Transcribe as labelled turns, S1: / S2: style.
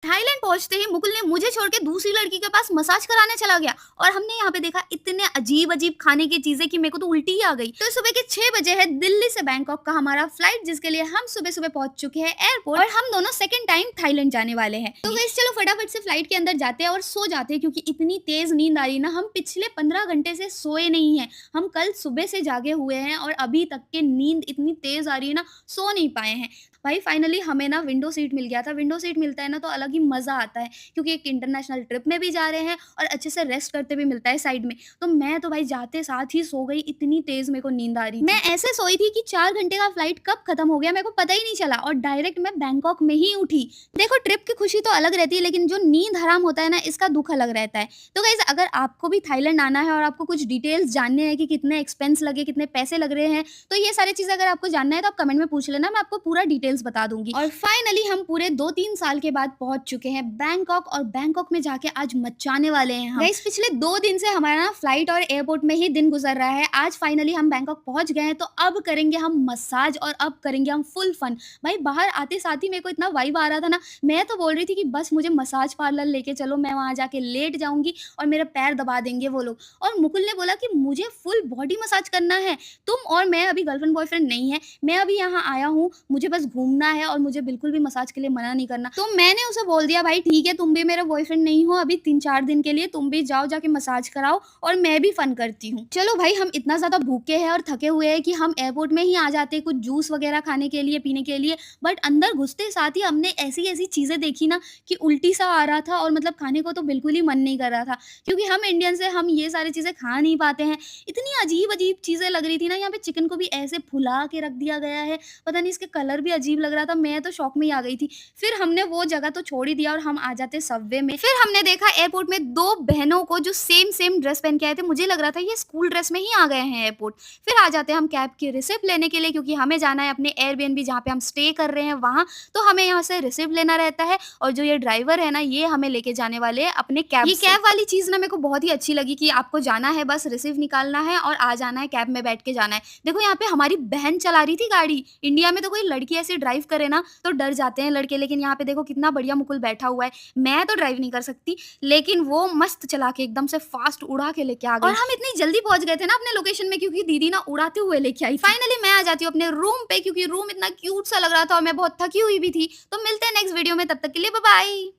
S1: Thailand पहुँचते ही मुकुल ने मुझे छोड़ के दूसरी लड़की के पास मसाज कराने चला गया और हमने यहाँ पे देखा इतने अजीब-अजीब खाने की चीज़ें कि मेरे को तो उल्टी ही आ गई। तो सुबह के 6 बजे है दिल्ली से बैंकॉक का हमारा फ्लाइट जिसके लिए हम सुबह-सुबह पहुँच चुके हैं एयरपोर्ट और हम दोनों सेकंड टाइम थाईलैंड जाने वाले हैं। तो गाइस चलो फटाफट से फ्लाइट के अंदर जाते हैं और सो जाते हैं क्योंकि इतनी तेज़ नींद आ रही है ना, हम पिछले 15 घंटे से सोए नहीं हैं। हम कल सुबह से जागे हुए हैं और अभी तक के नींद इतनी तेज़ आ रही है ना, सो नहीं पाए हैं। भाई फाइनली हमें ना विंडो सीट मिल गया था। विंडो सीट मिलता है ना तो अलग ही मज़ा आता है क्योंकि एक इंटरनेशनल ट्रिप में भी जा रहे हैं और अच्छे से रेस्ट करते भी मिलता है साइड में। तो मैं तो भाई जाते साथ ही सो गई, इतनी तेज़ मेरे को नींद आ रही थी। मैं ऐसे सोई थी कि 4 घंटे का फ्लाइट कब खत्म हो गया मेरे को पता ही नहीं चला और डायरेक्ट मैं बैंकॉक में ही उठी। देखो ट्रिप की खुशी तो अलग रहती है लेकिन जो नींद हराम होता है ना इसका दुःख अलग रहता है। तो गाइज़ अगर आपको भी थाईलैंड आना है और आपको कुछ डिटेल्स जानने हैं कि कितने एक्सपेंस लगे, कितने पैसे लग रहे हैं, तो ये सारी चीज़ें अगर आपको जानना है तो आप कमेंट में पूछ लेना, मैं आपको पूरा डिटेल्स बता दूँगी। और फाइनली हम पूरे 2-3 साल के बाद पहुँच चुके हैं बैंकॉक और बैंकॉक में जाके आज मचाने वाले हैं हम। गाइस पिछले 2 दिन से हमारा ना फ्लाइट और एयरपोर्ट में ही दिन गुजर रहा है। आज फाइनली हम बैंकॉक पहुँच गए हैं तो अब करेंगे हम मसाज और अब करेंगे हम फुल फन। भाई बाहर आते साथ ही मेरे को इतना वाइब आ रहा था ना, मैं तो बोल रही थी कि बस मुझे मसाज पार्लर लेके चलो, मैं वहाँ जाके लेट जाऊँगी और मेरे पैर दबा देंगे वो लोग। और मुकुल ने बोला कि मुझे फुल बॉडी मसाज करना है। तुम और मैं अभी गर्लफ्रेंड बॉयफ्रेंड नहीं है, मैं अभी यहाँ आया हूँ, मुझे बस घूमना है और मुझे बिल्कुल भी मसाज के लिए मना नहीं करना। तो मैंने उसे बोल दिया भाई ठीक है, तुम भी मेरा बॉयफ्रेंड नहीं हो अभी 3-4 दिन के लिए, तुम भी जाओ जाके मसाज कराओ और मैं भी फन करती हूँ। चलो भाई हम इतना ज़्यादा भूखे हैं और थके हुए हैं कि हम एयरपोर्ट में ही आ जाते कुछ जूस वगैरह खाने के लिए, पीने के लिए, बट अंदर घुसते साथ ही हमने ऐसी-ऐसी चीज़ें देखी ना कि उल्टी सा आ रहा था और मतलब खाने को तो बिल्कुल ही मन नहीं कर रहा था। क्योंकि हम इंडियंस हैं, हम ये सारी चीज़ें खा नहीं पाते हैं। इतनी अजीब-अजीब चीज़ें लग रही थी ना, यहाँ पे चिकन को भी ऐसे फुला के रख दिया गया है, पता नहीं इसके कलर भी अजीब लग रहा था, मैं तो शॉक में ही आ गई थी। फिर हमने वो जगह तो छोड़ ही दिया और हम आ जाते सबवे में। फिर हमने देखा एयरपोर्ट में 2 बहनों को जो सेम ड्रेस पहन के आए थे, मुझे लग रहा था ये स्कूल ड्रेस में ही आ गए हैं एयरपोर्ट। फिर आ जाते हम कैब की रिसिप्ट लेने के लिए क्योंकि हमें जाना है अपने एयरबीएनबी जहाँ पे हम स्टे कर रहे हैं वहाँ, तो हमें यहाँ से रिसिप्ट लेना रहता है और जो ये ड्राइवर है ना, ये हमें लेके जाने वाले हैं अपने कैब से। ये कैब वाली चीज़ ना मेरे को बहुत ही अच्छी लगी कि आपको जाना है, बस रिसिप्ट निकालना है और आ जाना है, कैब में बैठ के जाना है। देखो यहाँ पे हमारी बहन चला रही थी गाड़ी। इंडिया में तो कोई लड़की ऐसे ड्राइव करे ना तो डर जाते हैं लड़के, लेकिन यहाँ पे देखो कितना बढ़िया मुकुल बैठा हुआ है। मैं तो ड्राइव नहीं कर सकती, लेकिन वो मस्त चला के एकदम से फास्ट उड़ा के लेके आ गई। और हम इतनी जल्दी पहुंच गए थे ना अपने लोकेशन में क्योंकि दीदी ना उड़ाते हुए लेके आई। फाइनली मैं आ जाती हूँ अपने रूम पे क्योंकि रूम इतना क्यूट सा लग रहा था और मैं बहुत थकी हुई भी थी। तो मिलते हैं नेक्स्ट वीडियो में, तब तक के लिए बाय बाय।